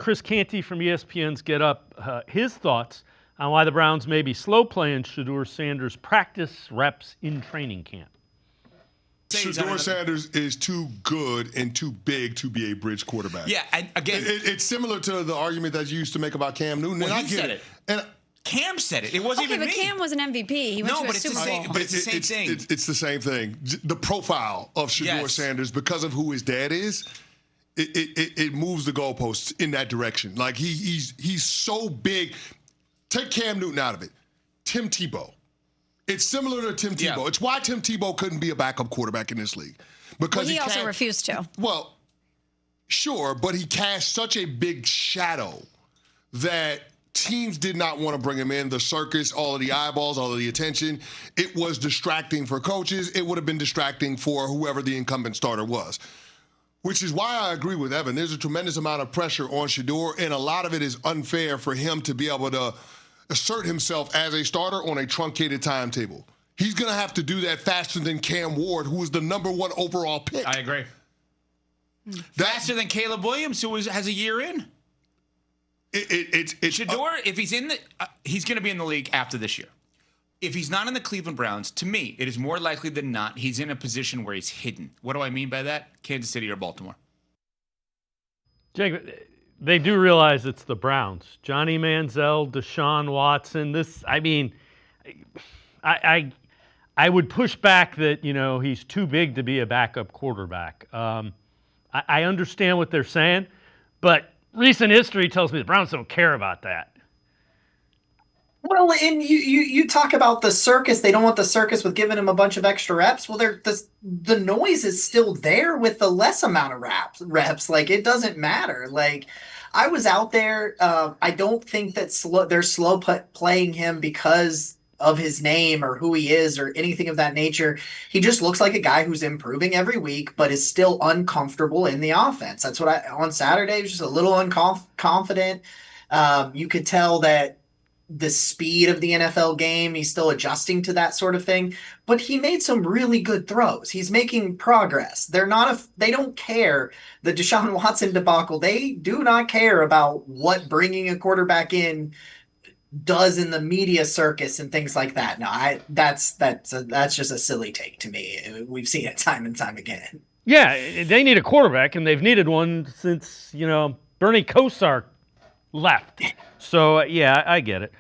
Chris Canty from ESPN's Get Up his thoughts on why the Browns may be slow playing Shedeur Sanders' practice reps in training camp. Shedeur Sanders is too good and too big to be a bridge quarterback. Yeah, and again, it's similar to the argument that you used to make about Cam Newton. Well, and I you get said it. And Cam said it. It wasn't even me. Okay, but Cam was an MVP. He went to a Super Bowl. But it's the same thing. It's the same thing. The profile of Shedeur Sanders, because of who his dad is, it moves the goalposts in that direction. Like he's so big. Take Cam Newton out of it. Tim Tebow. It's similar to Tim Tebow. Yeah. It's why Tim Tebow couldn't be a backup quarterback in this league. Because he also refused to. Well, sure, but he cast such a big shadow that teams did not want to bring him in. The circus, all of the eyeballs, all of the attention, it was distracting for coaches. It would have been distracting for whoever the incumbent starter was. Which is why I agree with Evan. There's a tremendous amount of pressure on Shedeur, and a lot of it is unfair for him to be able to assert himself as a starter on a truncated timetable. He's going to have to do that faster than Cam Ward, who was the number 1 overall pick. I agree. Faster than Caleb Williams, who has a year in. It's Shedeur, if he's in he's going to be in the league after this year. If he's not in the Cleveland Browns, to me, it is more likely than not he's in a position where he's hidden. What do I mean by that? Kansas City or Baltimore. Jacob, they do realize it's the Browns. Johnny Manziel, Deshaun Watson. I would push back that he's too big to be a backup quarterback. I understand what they're saying, but recent history tells me the Browns don't care about that. Well, and you talk about the circus. They don't want the circus with giving him a bunch of extra reps. Well, the noise is still there with the less amount of reps. Like, it doesn't matter. Like, I was out there. I don't think that they're slow playing him because of his name or who he is or anything of that nature. He just looks like a guy who's improving every week, but is still uncomfortable in the offense. That's what on Saturday, he was just a little unconfident. You could tell that the speed of the NFL game, he's still adjusting to that sort of thing, but he made some really good throws. He's making progress. They don't care. The Deshaun Watson debacle, they do not care about what bringing a quarterback in does in the media circus and things like that. No, that's just a silly take to me. We've seen it time and time again. Yeah, they need a quarterback, and they've needed one since, Bernie Kosar left. So, yeah, I get it.